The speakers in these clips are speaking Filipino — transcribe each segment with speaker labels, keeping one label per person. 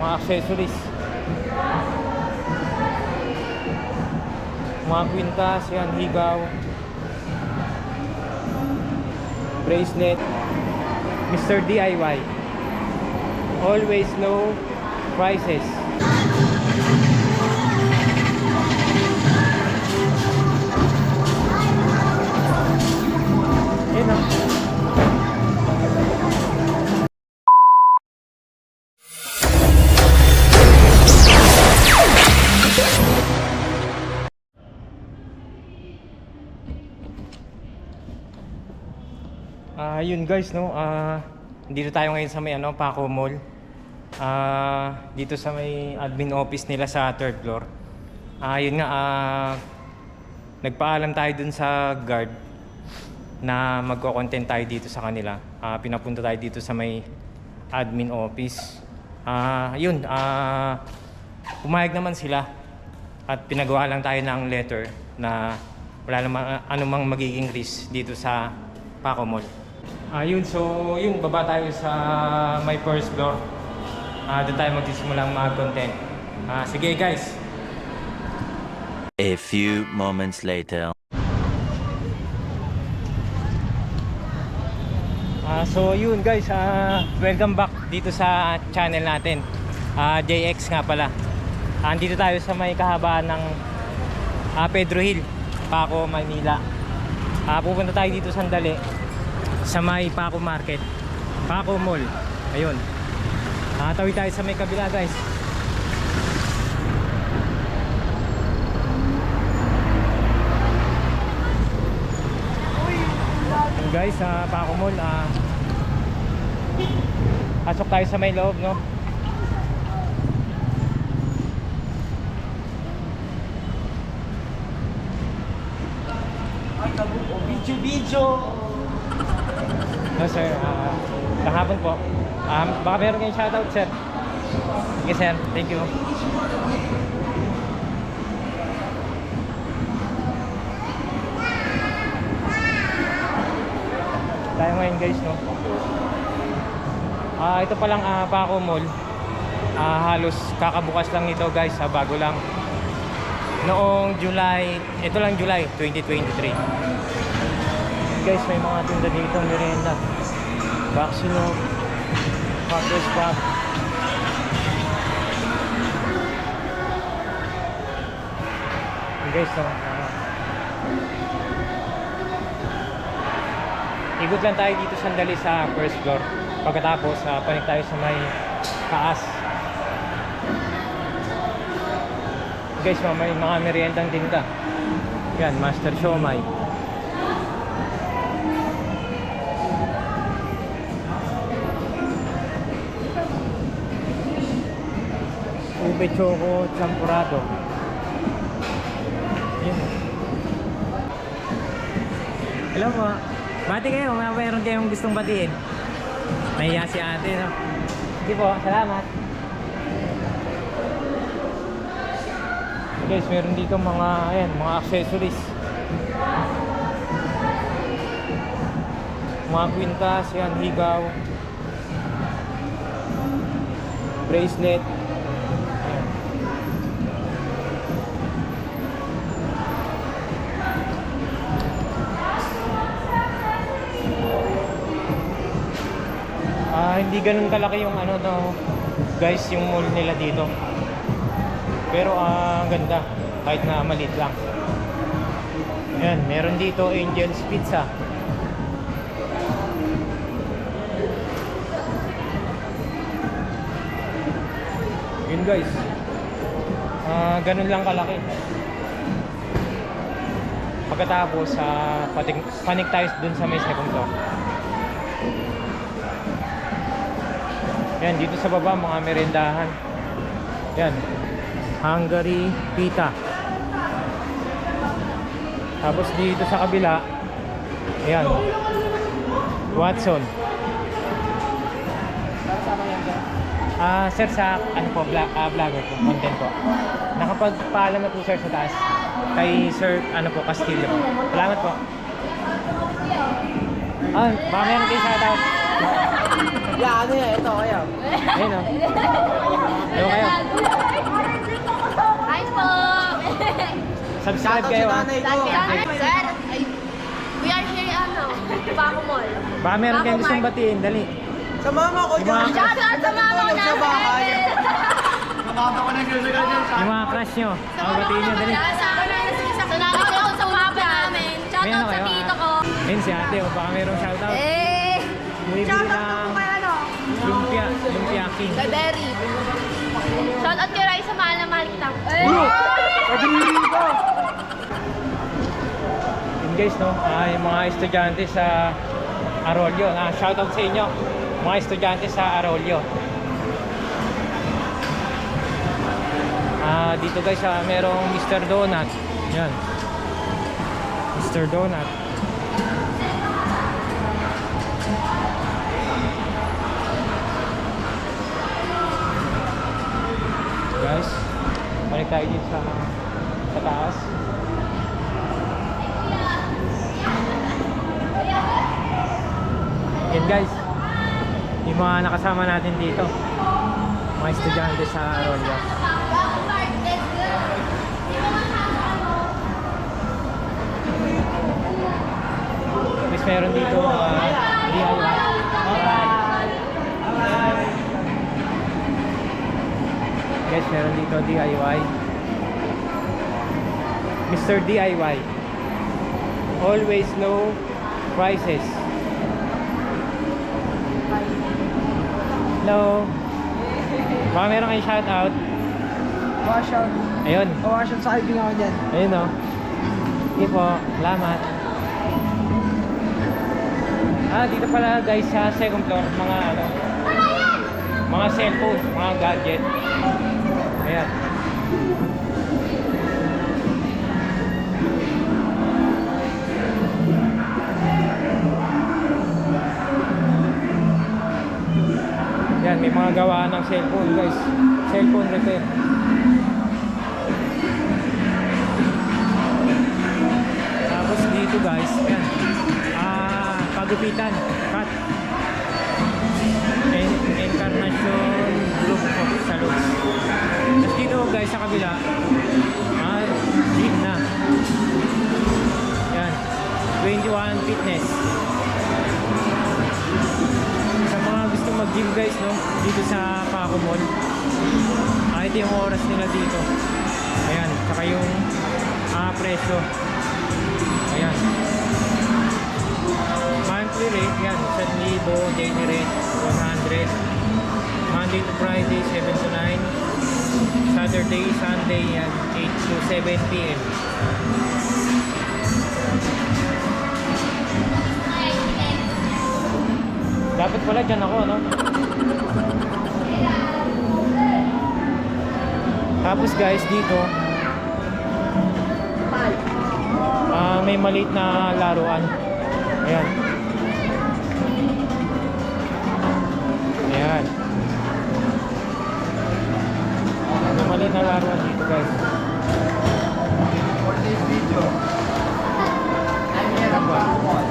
Speaker 1: Mga accessories, mga kwintas, yan, higaw, bracelet, Mr. DIY, always low prices. Yan o. Yun guys, no, dito tayo ngayon sa may Paco Mall. Dito sa may admin office nila sa 3rd floor. Yun nga, nagpaalam tayo dun sa guard na magko-content tayo dito sa kanila. Pinapunta tayo dito sa may admin office. Yun, pumayag naman sila at pinagawa lang tayo ng letter na wala namang anumang magiging risk dito sa Paco Mall. Yun, so yun, baba tayo sa my first floor. Doon tayo magsisimulang mag-content. Sige guys.
Speaker 2: A few moments later.
Speaker 1: So yun guys, welcome back dito sa channel natin. JX nga pala. Andito tayo sa may kahabaan ng Pedro Hill, Paco, Manila. Pupunta tayo dito sandali sa may Paco Market, Paco Mall. Ayun. Tawid tayo sa may kabila guys. Ayun guys, sa Paco Mall. Pasok tayo sa may loob, no?
Speaker 3: Video.
Speaker 1: No sir, kahapon po. Baka meron kayong shoutout sir. Sige sir, thank you. Tayo ngayon guys, no? Ito palang Paco Mall. Halos kakabukas lang nito guys, bago lang. Noong July, ito lang July 2023. Guys, may mga tinda dito, merienda, Baxino, Hotdog Pop. Guys, no, ikot lang tayo dito sandali sa first floor. Pagkatapos, panik tayo sa may taas. Guys, may mga meriendang tinda. Yan, Master Siomai. Ube Choco Champurado. Yan. Hello po. Bati kayo, mayroon kayong gustong batiin. Nahiya si ate, no? Sige po, salamat. Guys, meron dito mga, ayan, mga accessories. Mga kwintas, yan, higaw, bracelet. Hindi ganun kalaki yung guys, yung mall nila dito. Pero ganda, kahit na maliit lang. Ayan, meron dito Angel's Pizza. Yun guys, ganun lang kalaki. Pagkatapos panik tayo dun sa may second floor. Yan, dito sa baba mga merendahan. Yan, Hungary Pita. Tapos dito sa kabila, ayan, Watson. Sir, sa vlogger po, content po. Nakapagpaalam na po sir sa taas kay Sir Castillo. Salamat po. Baka meron kayo shoutout.
Speaker 3: Ano yan? Ito, kaya.
Speaker 1: Ayun o. Hello kayo.
Speaker 4: Hi po!
Speaker 1: Subscribe kayo ha.
Speaker 4: Sir, we are here, Paco Mall.
Speaker 1: Baka meron kayong gustong batiin. Dali.
Speaker 3: Sa mama ko
Speaker 1: Yung
Speaker 3: dyan.
Speaker 1: mga-
Speaker 4: Shout out sa mama
Speaker 3: Tulog sa bahay. Nakata ko na gano'n dyan.
Speaker 1: Yung mga crush nyo. Ang batiin nyo. Dali.
Speaker 4: Shout out sa papa namin. Shout
Speaker 1: May ano
Speaker 4: out sa
Speaker 1: kayo,
Speaker 4: tito ko.
Speaker 1: Ayun si ate. Baka merong shoutout. Bumibili
Speaker 4: Shout out
Speaker 1: ng
Speaker 4: po kay
Speaker 1: lumpia king.
Speaker 4: Kay Berry. Shout out kay Raisa, mahal na mahal kita.
Speaker 1: Yun guys, no? Yung mga estudyante sa Arroyo. Shoutout sa inyo. Mga estudyante sa Arroyo. Dito guys, merong Mr. Donut. Yan. Mr. Donut. Guys, balik tayo dito sa taas. Yan guys, yung mga nakasama natin dito, mga estudyante sa Arroyo. Guys, meron dito DIY. Guys, meron dito DIY. Mr. DIY. Always low prices. Hello. Baka meron kayong shoutout.
Speaker 3: Washout.
Speaker 1: Ayun.
Speaker 3: Washout sa kaibigan ko dyan.
Speaker 1: Ayun o. Sige po. Salamat. Dito pala guys sa second floor. Mga cellphone. Mga gadget. Ayan. Yan, may mga gawaan ng cellphone guys. Cellphone repair. Tapos dito guys, yan. Pagupitan, cut. Encarnacion Group of Salons. Tapos dito guys sa kabila, gym na. Yan. 21 Fitness. Sa mga gusto mag-gym guys, no, dito sa Paco Mall, ito yung oras nila dito. Ayan, saka yung presyo. Ayan, monthly rate yan 1,000, daily rate 100, Monday to Friday 7 to 9, Saturday, Sunday yan 8 to 7 p.m. Dapat pala dyan ako, no? Tapos guys, dito may maliit na laruan. Ayan. Ayan. May maliit na laruan dito guys.
Speaker 3: For this video, I'm here at Paco Mall.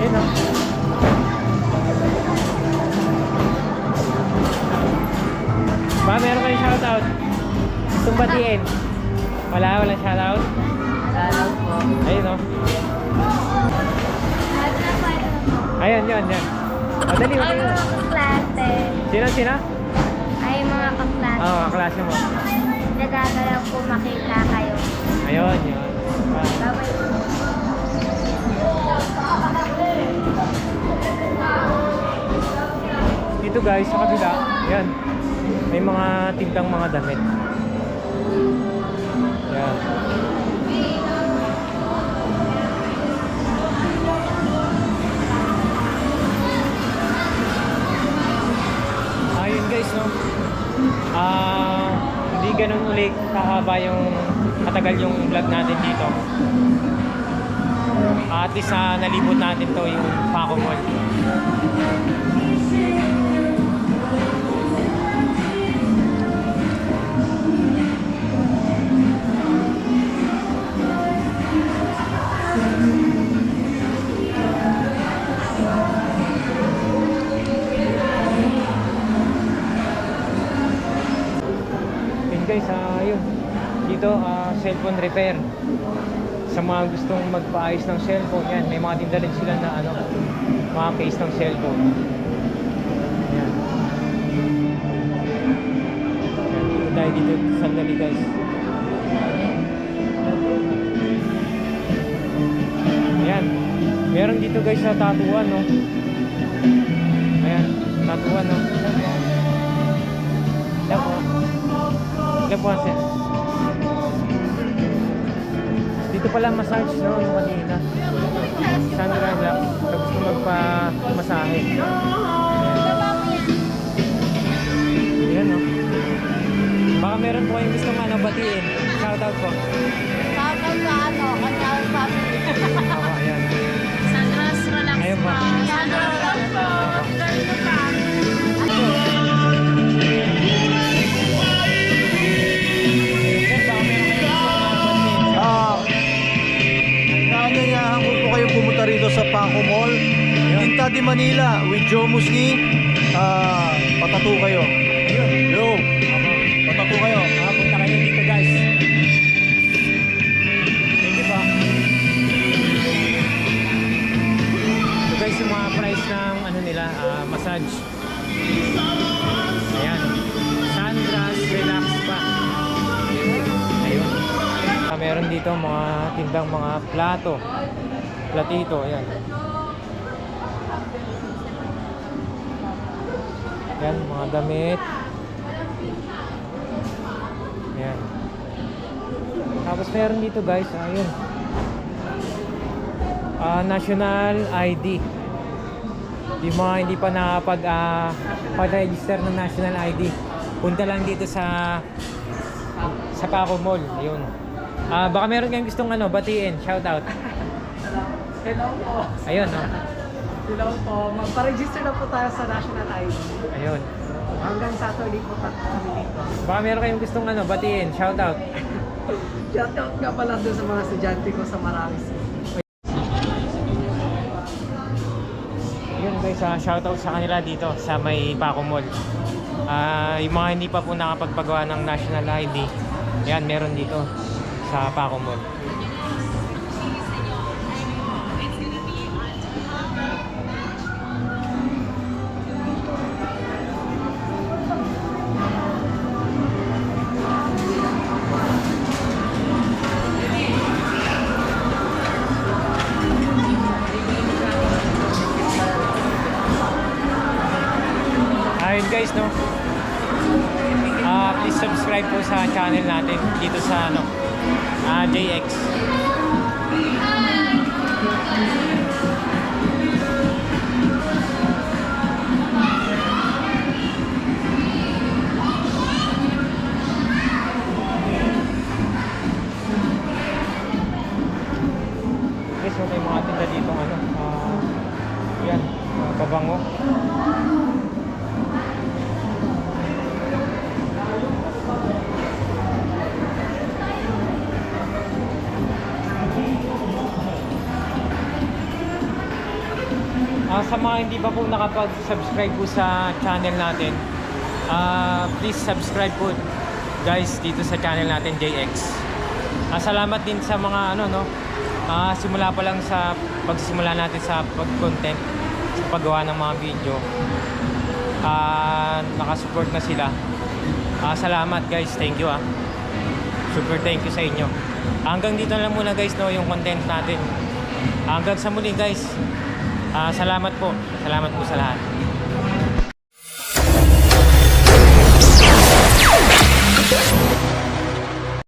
Speaker 1: Ayun, no? Ba, meron kayong shoutout? Gustong batiin? Walang shoutout?
Speaker 4: Shoutout po.
Speaker 1: Ayun, no? Ayun, yun. Madali,
Speaker 4: Ay,
Speaker 1: madali.
Speaker 4: mga kaklase.
Speaker 1: Sino?
Speaker 4: Ay, mga kaklase.
Speaker 1: Oo, kaklase mo.
Speaker 4: Nagagalaw po makita kayo.
Speaker 1: Ayun, yun.
Speaker 4: Bye-bye po.
Speaker 1: Dito guys, sa kabila, yan. May mga tindang mga damit. Yan. Ayun guys, no? Hindi ganun ulit kahaba yung katagal yung vlog natin dito. At least nalibot natin to yung Paco Mall. Yun guys, yun. Dito, cellphone repair. Sa mga gustong magpaayos ng cellphone, yan, may mga tinda rin sila na ano, mga case ng cellphone. Yan. Yan, dito tayo dito, sandali guys. Ayan. Meron dito guys sa tatuan, no? Ayan, tatuan, no? Yan po. Yan po, sir. Dito pala massage, no? Yung kanina. Sandra Black. Sa gusto magpa-masahe. Ayan, no? Baka meron po kayong gustong batiin. Shoutout po.
Speaker 4: Shoutout sa ano, kanyang family.
Speaker 1: Ako, ayan.
Speaker 4: Sandra's Relax
Speaker 1: Ayun po.
Speaker 4: Sandra Relax po. Ganito pa.
Speaker 3: Naanyayahan ko po kayong pumunta rito sa Paco Mall, Quinta de Manila with Joe Musni. Patatu kayo. Yo, patatu kayo.
Speaker 1: Punta kayo dito guys. Thank you po. Ito guys yung mga price ng ano nila, massage. Ayan. Sandra's Relax pa. Ayun. Meron dito mga tindang mga plato. Platito, ayan. Ayan, mga damit. Ayan. Tapos meron dito guys, ayun. National ID. Yung mga hindi pa pag-register ng National ID, punta lang dito sa Paco Mall. Ayun. Baka meron kayong gustong batiin, shoutout.
Speaker 5: Hello po.
Speaker 1: Ayun, no?
Speaker 5: Hello po. Magpa-register na po tayo sa National ID.
Speaker 1: Ayun.
Speaker 5: Hanggang Saturday po kami dito.
Speaker 1: Baka meron kayong gustong batiin, shoutout.
Speaker 5: Shoutout nga pala doon sa mga estudyante ko sa Maramis.
Speaker 1: Yun guys, shoutout sa kanila dito sa may Paco Mall. Yung mga hindi pa po nakapagpagawa ng National ID, yan, meron dito sa Paco Mall. Ayun guys, no? Please subscribe po sa channel natin dito sa JX. Guys, may mga tinda dito yan, pabango. Sa mga hindi pa po nakapag-subscribe po sa channel natin, please subscribe po guys dito sa channel natin JX. Salamat din sa mga simula pa lang sa pagsisimula natin sa pag-content, sa paggawa ng mga video. Nakasupport na sila. Salamat guys, thank you super thank you sa inyo. Hanggang dito lang muna guys, yung content natin. Hanggang sa muli guys. Salamat po sa lahat.